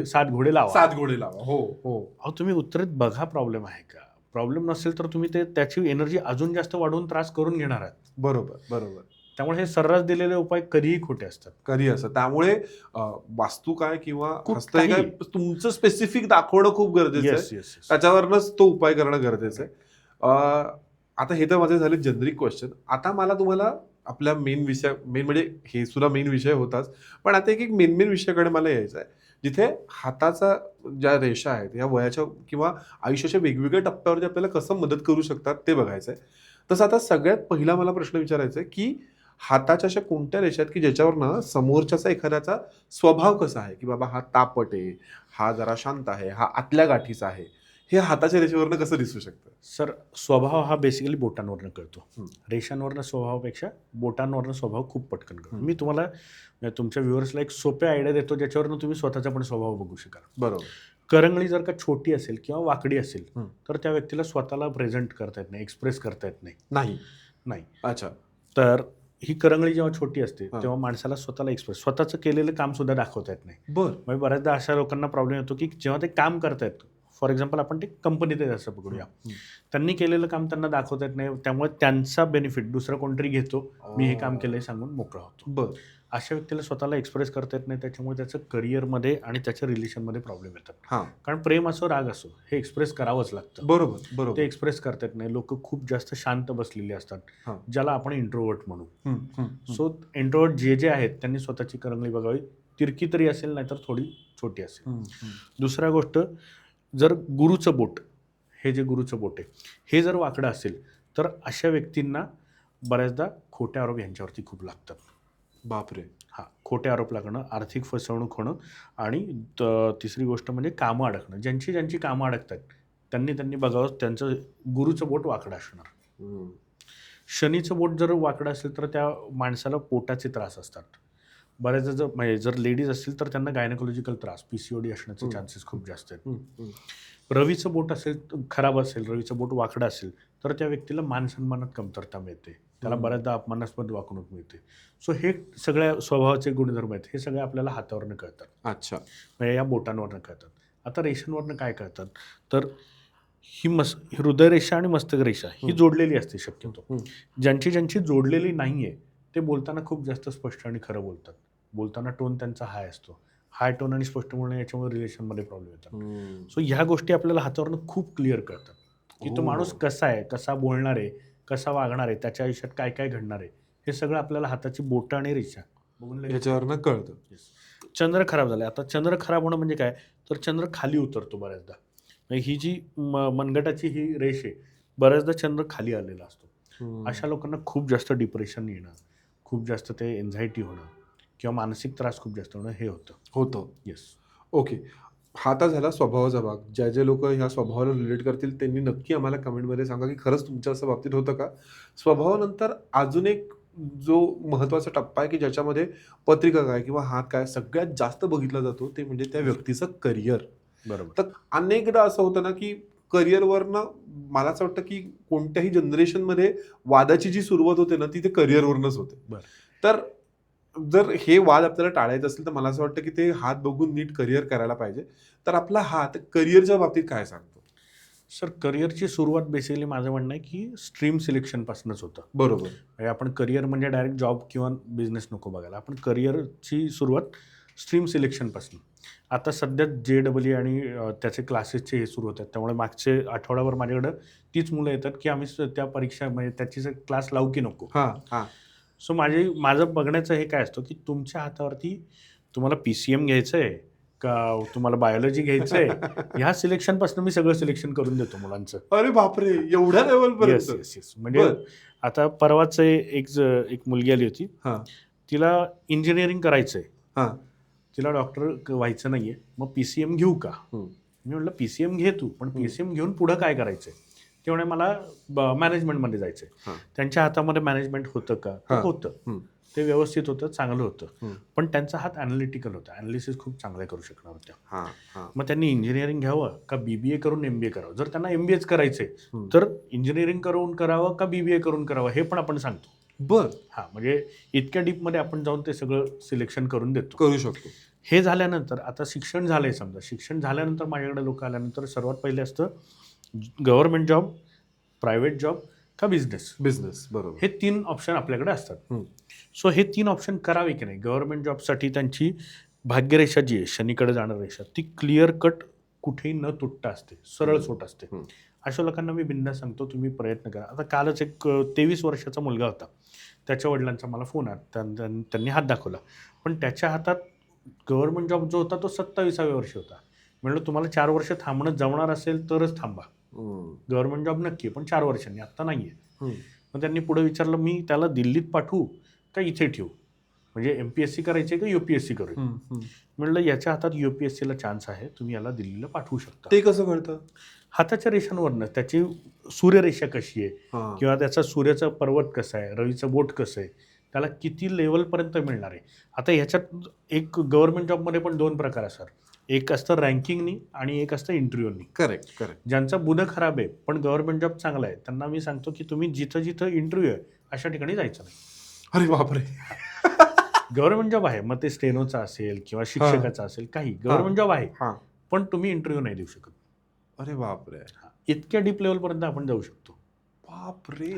7 घोडे लावा. 7 घोडे लावा. हो हो अहो तुम्ही उत्तरेत बघा प्रॉब्लेम आहे का. प्रॉब्लेम नसेल तर तुम्ही त्याची एनर्जी अजून जास्त वाढवून त्रास करून घेणार आहात. बरोबर बरोबर. त्यामुळे हे सर्रास दिलेले उपाय कधीही खोटे असतात. कधी असं त्यामुळे वास्तू काय किंवा खूप हस्त काय काही. तुमचं स्पेसिफिक दाखवणं खूप गरजेचं येस आहे. Yes yes. त्याच्यावरच तो उपाय करणं गरजेचं आहे. आता हे तर माझे झाले जनरिक क्वेश्चन. आता मला तुम्हाला आपल्या मेन म्हणजे हे सुद्धा मेन विषय होताच, पण आता एक मेन विषयाकडे मला यायचं आहे, जिथे हाताचा ज्या रेषा आहेत या वयाच्या किंवा आयुष्याच्या वेगवेगळ्या टप्प्यावरती आपल्याला कसं मदत करू शकतात ते बघायचं आहे. तसं आता सगळ्यात पहिला मला प्रश्न विचारायचा आहे की हाताच्या अशा कोणत्या रेषा आहेत की ज्याच्यावरनं समोरच्याचा एखाद्याचा स्वभाव कसा आहे, की बाबा हा तापट आहे, हा जरा शांत आहे, हा आतल्या गाठीचा आहे, हे हाताच्या रेषेवरनं कसं दिसू शकतं? सर स्वभाव हा बेसिकली बोटांवरनं कळतो. हं. रेषांवरनं स्वभावापेक्षा बोटांवरनं स्वभाव खूप पटकन कळतो. हं. मी तुम्हाला म्हणजे तुमच्या व्ह्युअर्सला एक सोपे आयडिया देतो, ज्याच्यावरनं तुम्ही स्वतःचा पण स्वभाव बघू शकाल. बरोबर. करंगळी जर का छोटी असेल किंवा वाकडी असेल हं. तर त्या व्यक्तीला स्वतःला प्रेझेंट करता येत नाही, एक्सप्रेस करता येत नाही. नाही. अच्छा. तर ही करंगळी जेव्हा छोटी असते हां. तेव्हा माणसाला स्वतःला एक्सप्रेस स्वतःचं केलेलं काम सुद्धा दाखवता येत नाही. बर. म्हणजे बऱ्याचदा अशा लोकांना प्रॉब्लेम येतो की जेव्हा ते काम करतायत, फॉर एक्झाम्पल आपण ते कंपनीत आहे असं पकडूया, त्यांनी केलेलं काम त्यांना दाखवता येत नाही, त्यामुळे त्यांचा बेनिफिट दुसरा कोणतरी घेतो, मी हे काम केलंय सांगून मोकळा होतो. बर. अशा व्यक्तीला स्वतःला एक्सप्रेस करता येत नाही, त्याच्यामुळे त्याचं करिअरमध्ये आणि त्याच्या रिलेशनमध्ये प्रॉब्लेम येतात. हां. कारण प्रेम असो राग असो हे एक्सप्रेस करावंच लागतं. बरोबर ते बरोबर. एक्सप्रेस करता येत नाही. लोक खूप जास्त शांत बसलेली असतात, हां. ज्याला आपण इंट्रोवर्ट म्हणू. हं, हं, हं. सो इंट्रोवर्ट जे आहेत त्यांनी स्वतःची करंगळी बघावी, तिरकी तरी असेल नाहीतर थोडी छोटी असेल. हं, हं. दुसरा गोष्ट, जर गुरुचं बोट, हे जे गुरुचं बोट आहे हे जर वाकडं असेल तर अशा व्यक्तींना बऱ्याचदा खोटे आरोप यांच्यावरती खूप लागतात. बापरे. हां, खोटे आरोप लागणं, आर्थिक फसवणूक होणं आणि तिसरी गोष्ट म्हणजे कामं अडकणं. ज्यांची कामं अडकतात त्यांनी बघावं, त्यांचं गुरुचं बोट वाकडं असणार. हं. शनीचं बोट जर वाकडं असेल तर त्या माणसाला पोटाचे त्रास असतात. बऱ्याचदा म्हणजे जर लेडीज असतील तर त्यांना गायनेकोलॉजिकल त्रास, PCOD असण्याचे चान्सेस खूप जास्त आहेत. हं, हं. रवीचं बोट असेल, खराब असेल, रवीचं बोट वाकडं असेल तर त्या व्यक्तीला मानसन्मानात कमतरता मिळते, त्याला बऱ्याचदा अपमानास्पद वागणूक मिळते. सो हे सगळ्या स्वभावाचे गुणधर्म आहेत, हे सगळे आपल्याला हातावरनं कळतात, अच्छा. म्हणजे या बोटांवरनं कळतात. आता रेषांवरनं काय कळतात, तर ही हृदयरेषा आणि मस्तक रेषा ही जोडलेली असते शक्यतो. हं. ज्यांची जोडलेली नाहीये ते बोलताना खूप जास्त स्पष्ट आणि खरं बोलतात. बोलताना टोन त्यांचा हाय असतो. हाय टोन आणि स्पष्ट बोलणं याच्यामुळे रिलेशनमध्ये प्रॉब्लेम येतात. हं. सो ह्या गोष्टी आपल्याला हातावरनं खूप क्लिअर कळतात की तो माणूस कसा आहे, कसा बोलणार आहे, कसा वागणार आहे, त्याच्या आयुष्यात काय काय घडणार आहे, हे सगळं आपल्याला हाताची बोटं आणि रेषा बघून लगेच याच्यावरनं कळतं. Yes. चंद्र खराब झाला. आता चंद्र खराब होणं म्हणजे काय, तर चंद्र खाली उतरतो बऱ्याचदा. म्हणजे ही जी मनगटाची ही रेष आहे, बऱ्याचदा चंद्र खाली आलेला असतो. हं. अशा लोकांना खूप जास्त डिप्रेशन येणं, खूप जास्त ते एन्झायटी होणं किंवा मानसिक त्रास खूप जास्त होणं हे होतं. येस. ओके. हा तर झाला स्वभावाचा भाग. जे लोक ह्या स्वभावाला रिलेट करतील त्यांनी नक्की आम्हाला कमेंटमध्ये सांगा की खरंच तुमच्या असं बाबतीत होतं का. स्वभावानंतर अजून एक जो महत्त्वाचा टप्पा आहे की ज्याच्यामध्ये पत्रिका काय किंवा हात काय सगळ्यात जास्त बघितला जातो ते म्हणजे त्या व्यक्तीचं करिअर. बरोबर. तर अनेकदा असं होतं ना की करिअरवरनं मला असं वाटतं की कोणत्याही जनरेशनमध्ये वादाची जी सुरुवात होते ना ती ते करिअरवरनंच होते. बरं. तर जर हे वाद आपल्याला टाळायचं असेल तर मला असं वाटतं की ते हात बघून नीट करिअर करायला पाहिजे. तर आपला हात करिअरच्या बाबतीत काय सांगतो? सर करिअरची सुरुवात बेसिकली माझं म्हणणं आहे की स्ट्रीम सिलेक्शनपासूनच होतं. बरोबर. म्हणजे आपण करिअर म्हणजे डायरेक्ट जॉब किंवा बिझनेस नको बघायला, आपण करिअरची सुरुवात स्ट्रीम सिलेक्शनपासून. आता सध्या JEE आणि त्याचे क्लासेसचे हे सुरू होतात, त्यामुळे मागचे आठवड्याभर माझ्याकडं तीच मुलं येतात की आम्ही त्या परीक्षा म्हणजे त्याची क्लास लावू की नको. हां हां. सो माझं बघण्याचं हे काय असतं की तुमच्या हातावरती तुम्हाला PCM घ्यायचं आहे का तुम्हाला बायोलॉजी घ्यायचंय, ह्या सिलेक्शन पासून मी सगळं सिलेक्शन करून देतो मुलांचं. अरे बापरे, एवढ्या लेवल येस पर्यंत. Yes yes. म्हणजे बर. आता परवाच एक मुलगी आली होती, हा तिला इंजिनिअरिंग करायचंय, हा तिला डॉक्टर व्हायचं नाहीये, मग PCM घेऊ का? हम्म. मी म्हटलं PCM घे तू, पण PCM घेऊन पुढं काय करायचंय? ते म्हणे मला मॅनेजमेंटमध्ये जायचंय. हा. त्यांच्या हातामध्ये मॅनेजमेंट होतं का? तर हा. होतं. हम्म. ते व्यवस्थित होतं, चांगलं होतं. हम्म. पण त्यांचा हात अनालिटिकल होता, अनालिसिस खूप चांगले करू शकणार होत्या. हा हा मग त्यांनी इंजिनिअरिंग घ्यावं का BBA करून MBA करावं? जर त्यांना MBAच करायचंय हम्म. तर इंजिनिअरिंग करून करावं का BBA करून करावं हे पण आपण सांगतो. बर, हा, म्हणजे इतक्या डीपमध्ये आपण जाऊन ते सगळं सिलेक्शन करून देतो. करू शकतो. हे झाल्यानंतर आता शिक्षण झालंय, समजा शिक्षण झाल्यानंतर माझ्याकडे लोक आल्यानंतर सर्वात पहिले असतं गव्हर्नमेंट जॉब, प्रायव्हेट जॉब का बिझनेस. बिझनेस, बरोबर. हे 3 ऑप्शन आपल्याकडे असतात. हम्म. सो हे 3 ऑप्शन करावे की नाही? गव्हर्नमेंट जॉबसाठी त्यांची भाग्यरेषा जी आहे, शनीकडे जाणारी रेषा, ती क्लिअर कट कुठेही न तुटता असते, सरळ सोट असते. हम्म. अशा लोकांना मी बिनधास्त सांगतो, तुम्ही प्रयत्न करा. आता कालच एक 23 वर्षाचा मुलगा होता, त्याच्या वडिलांचा मला फोन आला, त्यांनी हात दाखवला, पण त्याच्या हातात गव्हर्नमेंट जॉब जो होता तो 27व्या वर्षी होता. म्हणलं तुम्हाला 4 वर्ष थांबणं जमणार असेल तरच थांबा, हम्म. गव्हर्नमेंट जॉब नक्की, पण 4 वर्षांनी, आत्ता नाही आहे. हम्म. मग त्यांनी पुढे विचारलं, मी त्याला दिल्लीत पाठवू का इथे ठेवू, म्हणजे MPSC करायची का UPSC करू? हम्म. हम्म. म्हणलं याच्या हातात UPSCला चान्स आहे, तुम्ही याला दिल्लीला पाठवू शकता. ते कसं कळतं? हाताच्या रेषांवरनं, त्याची सूर्यरेषा कशी आहे हा. किंवा त्याचा सूर्याचा पर्वत कसा आहे, रवीचं बोट कसं आहे, त्याला किती लेवलपर्यंत मिळणार आहे. आता ह्याच्यात एक गव्हर्नमेंट जॉबमध्ये पण 2 प्रकार असतात, एक असतं रँकिंगनी आणि एक असतं इंटरव्ह्यूनी. Correct correct. ज्यांचा बुधं खराब आहे पण गव्हर्नमेंट जॉब चांगला आहे, त्यांना मी सांगतो की तुम्ही जिथं जिथं इंटरव्ह्यू आहे अशा ठिकाणी जायचं नाही. अरे बापरे. गव्हर्नमेंट जॉब आहे, मग ते स्टेनोचा असेल किंवा शिक्षकाचा असेल, काही गव्हर्नमेंट जॉब आहे, हा. पण तुम्ही इंटरव्ह्यू नाही देऊ शकत. अरे बापरे. इतक्या डीप लेवलपर्यंत आपण जाऊ शकतो. बापरे.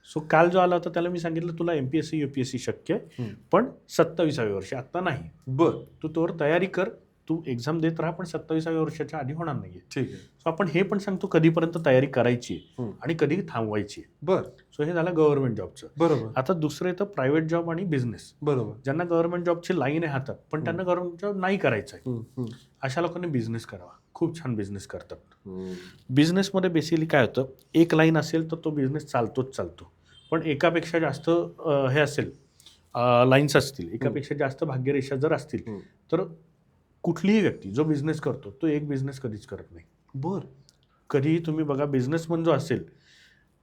सो काल जो आला होता त्याला मी सांगितलं, तुला MPSC UPSC शक्य आहे, पण 27व्या वर्षी, आत्ता नाही. बर, तू तोवर तयारी कर, तू एक्झाम देत राहा, पण 27व्या वर्षाच्या आधी होणार नाहीये. ठीक आहे. सो आपण हे पण सांगतो कधीपर्यंत तयारी करायची हम्म. आणि कधी थांबवायची. बर, सो हे झालं गव्हर्नमेंट जॉबचं. बरोबर आता दुसरं येतं प्रायव्हेट जॉब आणि बिझनेस. बरोबर. ज्यांना गव्हर्नमेंट जॉबची लाईन आहे हातात, पण त्यांना गव्हर्नमेंट जॉब नाही करायचा आहे, हम्म. हम्म. अशा लोकांनी बिझनेस करावा. खूप छान बिझनेस करतात. हम्म. बिझनेसमध्ये बेसिकली काय होतं, एक लाईन असेल तर तो बिझनेस चालतोच चालतो, पण एकापेक्षा जास्त हे असेल, लाईन्स असतील, एकापेक्षा जास्त भाग्यरेषा जर असतील, हम्म. तर कुठलीही व्यक्ती जो बिझनेस करतो तो एक बिझनेस कधीच करत नाही. बर. कधीही तुम्ही बघा, बिझनेसमन जो असेल,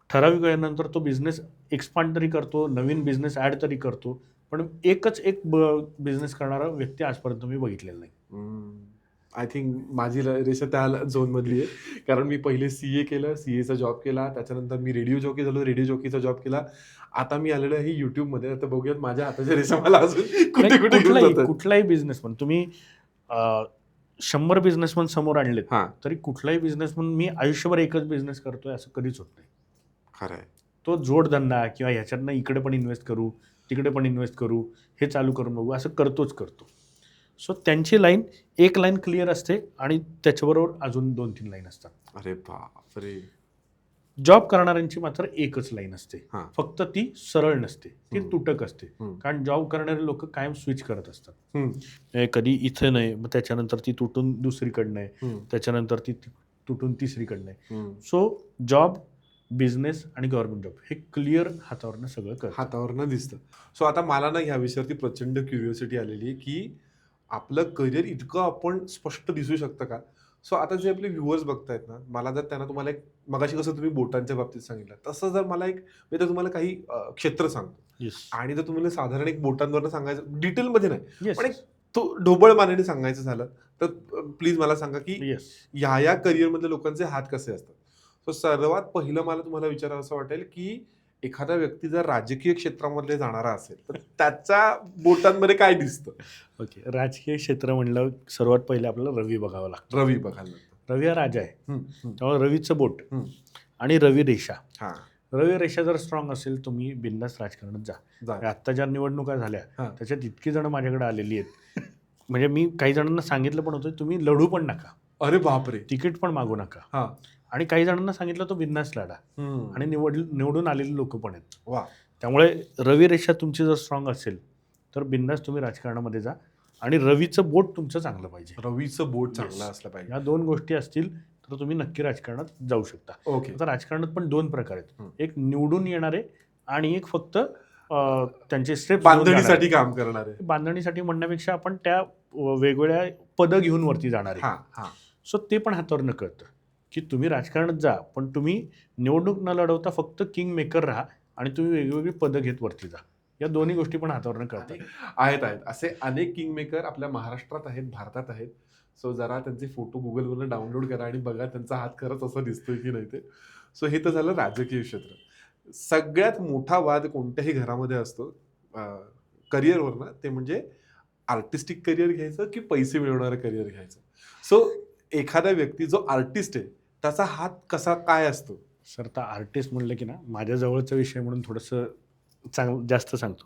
ठराविक वेळेनंतर तो बिझनेस एक्सपांड तरी करतो, नवीन बिझनेस ॲड तरी करतो, पण एकच एक बिझनेस करणारा व्यक्ती आजपर्यंत मी बघितलेला नाही. आय थिंक माझी रेषा त्या झोनमधली आहे, कारण मी पहिले CA केलं, CAचा जॉब केला, त्याच्यानंतर मी रेडिओ जॉकी झालो, रेडिओ जॉकीचा जॉब केला, आता मी आलेलो आहे यूट्यूबमध्ये. आता बघूयात माझ्या हाताच्या रेषा मला अजून कुठे कुठे घेऊन जातात. कुठलाही बिझनेसमन तुम्ही 100 बिझनेसमन समोर आणलेत, हा, तरी कुठलाही बिझनेसमन मी आयुष्यभर एकच बिझनेस करतोय असं कधीच होत नाही. खरं आहे. तो जोडधंदा किंवा ह्याच्यातनं इकडे पण इन्व्हेस्ट करू, तिकडे पण इन्व्हेस्ट करू, हे चालू करून बघू, असं करतोच करतो. सो त्यांची लाईन, एक लाईन क्लिअर असते आणि त्याच्याबरोबर अजून 2-3 लाईन असतात. अरे बापरे. जॉब करणाऱ्यांची मात्र एकच लाईन असते, हा. फक्त ती सरळ नसते, ती हम्म. तुटक असते. हम्म. कारण जॉब करणारे लोक कायम स्विच करत असतात. हम्म. कधी इथं नाही, मग त्याच्यानंतर ती तुटून दुसरीकडनं आहे, हम्म. त्याच्यानंतर ती तुटून तिसरीकडनं आहे. हम्म. सो जॉब, बिझनेस आणि गव्हर्नमेंट जॉब हे क्लिअर हातावरनं सगळं करतात. हातावरनं दिसतं. सो आता मला ना ह्या विषयावरती प्रचंड क्युरिओसिटी आलेली आहे की आपलं करिअर इतकं आपण स्पष्ट दिसू शकतं का. सो आता जे आपले व्ह्युअर्स बघतायत ना, मला जर त्यांना तुम्हाला एक, मगाशी कसं तुम्ही बोटांच्या बाबतीत सांगितलं, तसं जर मला एक, मी तर तुम्हाला काही क्षेत्र सांगतो, Yes. आणि जर तुम्हाला साधारण एक बोटांवरनं सांगायचं, डिटेलमध्ये नाही, Yes. पण एक तो ढोबळ मानेने सांगायचं झालं तर प्लीज मला सांगा की Yes. या करिअरमधल्या लोकांचे हात कसे असतात. सो सर्वात पहिलं मला तुम्हाला विचारावं असं वाटेल की एखादा व्यक्ती जर राजकीय क्षेत्रामध्ये जाणारा असेल तर त्याच्या बोटांमध्ये काय दिसतं. ओके, राजकीय क्षेत्र म्हणलं सर्वात पहिले आपल्याला रवी बघावं लागतं. रवी बघायला लागतं. रवी हा राजा आहे, त्यामुळे रवीचं बोट हम्म. आणि रवी रेषा. हा, रवी रेषा जर स्ट्रॉंग असेल, तुम्ही बिंदास राजकारणात जा. आत्ता ज्या निवडणुका झाल्या हा. त्याच्यात इतकी जण माझ्याकडे आलेली आहेत, म्हणजे मी काही जणांना सांगितलं पण होतं, तुम्ही लढू पण नका, अरे बापरे, तिकीट पण मागू नका. हा, आणि काही जणांना सांगितलं तो बिंदास लढा, आणि निवडून आलेले लोक पण आहेत. वा. त्यामुळे रवी रेषा तुमची जर स्ट्रॉंग असेल तर बिंदास तुम्ही राजकारणामध्ये जा. आणि रवीचं बोट तुमचं चांगलं पाहिजे. रवीचं बोट चांगलं Yes. असलं पाहिजे. या 2 गोष्टी असतील तर तुम्ही नक्की राजकारणात जाऊ शकता. ओके. आता राजकारणात पण 2 प्रकार आहेत. हं. एक निवडून येणारे आणि एक फक्त त्यांचे स्टेप्स बांधणीसाठी काम करणारे. बांधणीसाठी म्हणण्यापेक्षा आपण त्या वेगवेगळ्या पदं घेऊन वरती जाणारे. हा हा सो ते पण हातावरनं कळतं की तुम्ही राजकारणात जा, पण तुम्ही निवडणूक न लढवता फक्त किंग मेकर राहा आणि तुम्ही वेगवेगळी पदं घेत वरती जा. या दोन्ही गोष्टी पण हातावरनं कळतात. आहेत असे अनेक किंग मेकर आपल्या महाराष्ट्रात आहेत, भारतात आहेत. सो जरा त्यांचे फोटो गुगलवरून डाउनलोड करा आणि बघा त्यांचा हात खरंच असा दिसतोय की नाही ते. सो हे तर झालं राजकीय क्षेत्र. सगळ्यात मोठा वाद कोणत्याही घरामध्ये असतो करिअरवर ना, ते म्हणजे आर्टिस्टिक करिअर घ्यायचं की पैसे मिळवणारं करिअर घ्यायचं. सो एखादा व्यक्ती जो आर्टिस्ट आहे त्याचा हात कसा काय असतो? सर, तर आर्टिस्ट म्हणलं की ना, माझ्या जवळचा विषय म्हणून थोडंसं जास्त सांगतो.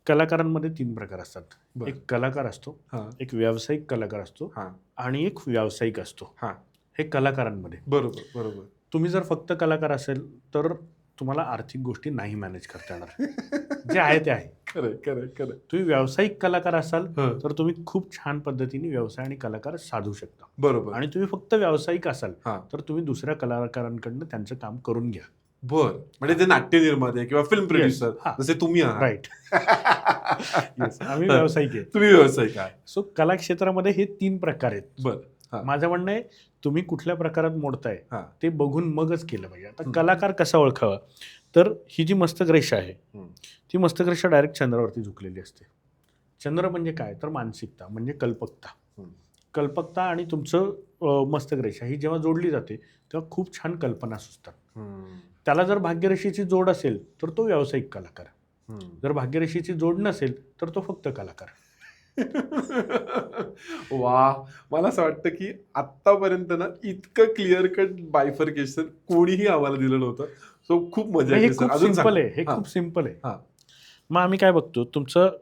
कलाकारांमध्ये 3 प्रकार असतात. बरं. एक कलाकार असतो, हां एक व्यावसायिक कलाकार असतो हां आणि एक व्यावसायिक असतो. हां हे कलाकारांमध्ये. बरोबर बरोबर. तुम्ही जर फक्त कलाकार असेल तर तुम्हाला आर्थिक गोष्टी नाही मॅनेज करता येणार. जे आहे ते आहे. खरं खरं खरं. तुम्ही व्यावसायिक कलाकार असाल हं, तर तुम्ही खूप छान पद्धतीने व्यवसाय आणि कलाकार साधू शकता. बरोबर. आणि तुम्ही फक्त व्यावसायिक असाल हां तर तुम्ही दुसऱ्या कलाकारांकडनं त्यांचं काम करून घ्या. बर म्हणजे ते नाट्य निर्माते किंवा फिल्म प्रोड्युसर हां. जसे तुम्ही आहात. राईट. आम्ही व्यावसायिक आहे. तुम्ही व्यावसायिक आहात. सो कला क्षेत्रामध्ये हे 3 प्रकार आहेत. बर. हां. माझं म्हणणं आहे तुम्ही कुठल्या प्रकारात मोडताय हां. ते बघून मगच केलं पाहिजे. आता हं. कलाकार कसा ओळखावा, तर ही जी मस्तक रेषा आहे हं. ती मस्तक रेषा डायरेक्ट चंद्रावरती झुकलेली असते. चंद्र म्हणजे काय, तर मानसिकता म्हणजे कल्पकता. हं. कल्पकता आणि तुमचं मस्तक रेषा ही जेव्हा जोडली जाते तेव्हा खूप छान कल्पना सुचतात. हं. त्याला जर भाग्यरेषेची जोड असेल तर तो व्यावसायिक कलाकार, हं. जर भाग्यरेषेची जोड नसेल तर तो फक्त कलाकार. वा, मला असं वाटतं की आतापर्यंत ना इतकं क्लिअर कट बायफर्केशन कोणीही आम्हाला दिलं नव्हतं. सो खूप मजा हे येते सर. खूप अजून सिंपल सांगा. आहे. हे हां. खूप सिंपल आहे. हां. मग आम्ही काय बघतो, तुमचं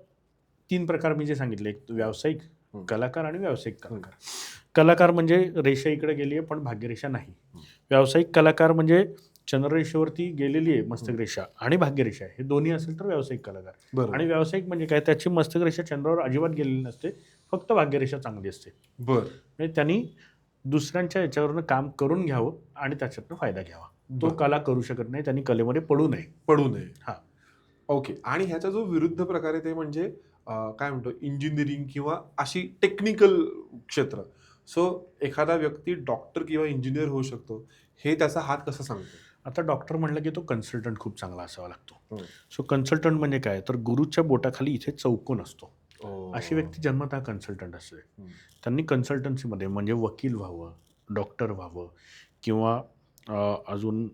3 प्रकार मी जे सांगितले, एक व्यावसायिक हं. कलाकार आणि व्यावसायिक कलाकार. कलाकार म्हणजे रेषा इकडे गेली आहे पण भाग्यरेषा नाही. व्यावसायिक कलाकार म्हणजे चंद्ररेषेवरती गेलेली आहे मस्तक रेषा आणि भाग्यरेषा आहे. हे दोन्ही असेल तर व्यावसायिक कलाकार. बरोबर. आणि व्यावसायिक म्हणजे काय, त्याची मस्तक रेषा चंद्रावर अजिबात गेलेली नसते, फक्त भाग्यरेषा चांगली असते. बर. म्हणजे त्यांनी दुसऱ्यांच्या याच्यावरनं काम करून घ्यावं आणि त्याच्यातनं फायदा घ्यावा. तो बरं. कला करू शकत नाही, त्यांनी कलेमध्ये पडू नये. पडू नये. हां. ओके. आणि ह्याचा जो विरुद्ध प्रकार आहे ते म्हणजे काय म्हणतो इंजिनिअरिंग किंवा अशी टेक्निकल क्षेत्र. सो एखादा व्यक्ती डॉक्टर किंवा इंजिनियर होऊ शकतो. हे त्याचा हात कसा सांगतो? आता डॉक्टर म्हणलं की तो कन्सल्टंट खूप चांगला असावा लागतो. हं. सो कन्सल्टंट म्हणजे काय, तर गुरुच्या बोटाखाली इथे चौकोन असतो. ओ. अशी व्यक्ती जन्मतः कन्सल्टंट असते. हं. त्यांनी कन्सल्टन्सीमध्ये म्हणजे वकील व्हावं, डॉक्टर व्हावं किंवा अजून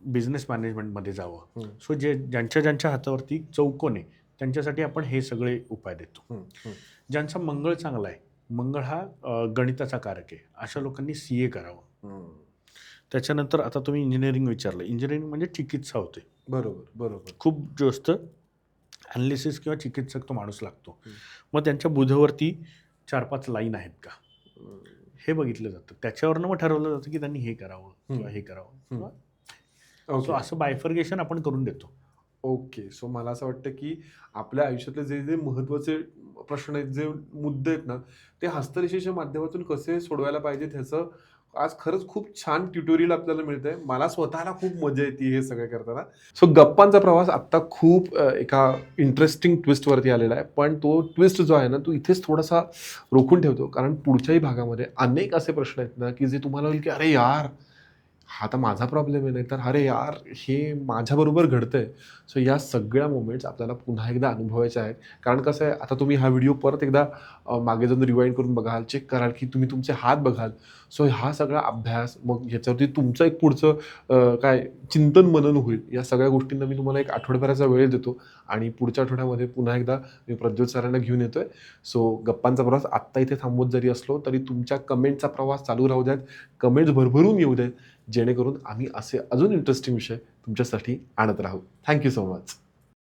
बिझनेस मॅनेजमेंटमध्ये जावं. हं. सो ज्यांच्या हातावरती चौकोन आहे त्यांच्यासाठी आपण हे सगळे उपाय देतो. हं. हं. ज्यांचा मंगळ चांगला आहे, मंगळ हा गणिताचा कारक आहे, अशा लोकांनी CA करावं. हं. त्याच्यानंतर आता तुम्ही इंजिनिअरिंग विचारलं, इंजिनिअरिंग म्हणजे चिकित्सा होते. बरोबर बरोबर. खूप जास्त ॲनालिसिस किंवा चिकित्सक तो माणूस लागतो. हं. मग त्यांच्या बुधवरती 4-5 लाईन आहेत का, हं. हे बघितलं जातं. त्याच्यावरनं मग ठरवलं जातं की त्यांनी हे करावं किंवा हे करावं किंवा सो ओके. असं बायफर्गेशन आपण करून देतो. ओके. सो मला असं वाटतं की आपल्या आयुष्यातले जे जे महत्त्वाचे प्रश्न आहेत, जे मुद्दे आहेत ना, ते हस्तरेषेच्या माध्यमातून कसे सोडवायला पाहिजेत ह्याचं आज खरंच खूप छान ट्युटोरियल आपल्याला मिळतंय. मला स्वतःला खूप मजा येते हे सगळं करताना. सो गप्पांचा प्रवास आत्ता खूप एका इंटरेस्टिंग ट्विस्टवरती आलेला आहे. पण तो ट्विस्ट जो आहे ना, तो इथेच थोडासा रोखून ठेवतो. कारण पुढच्याही भागामध्ये अनेक असे प्रश्न आहेत ना, की जे तुम्हाला होईल की अरे यार, हा तर माझा प्रॉब्लेम आहे, नाही तर अरे यार हे माझ्याबरोबर घडतंय. सो या सगळ्या मोमेंट्स आपल्याला पुन्हा एकदा अनुभवायच्या आहेत. कारण कसं आहे, आता तुम्ही हा व्हिडिओ परत एकदा मागे जाऊन रिवाइंड करून बघाल, चेक कराल की तुम्ही तुमचे हात बघाल. सो हा सगळा अभ्यास मग ह्याच्यावरती तुमचं एक पुढचं काय चिंतन मनन होईल. या सगळ्या गोष्टींना मी तुम्हाला एक आठवड्याभराचा वेळ देतो आणि पुढच्या आठवड्यामध्ये पुन्हा एकदा मी प्रज्वल सरांना घेऊन येतोय. सो गप्पांचा प्रवास आत्ता इथे थांबवत जरी असलो तरी तुमच्या कमेंटचा प्रवास चालू राहू द्यात. कमेंट्स भरभरून येऊ द्यात, जेणेकरून आम्ही असे अजून इंटरेस्टिंग विषय तुमच्यासाठी आणत राहू. Thank you so much.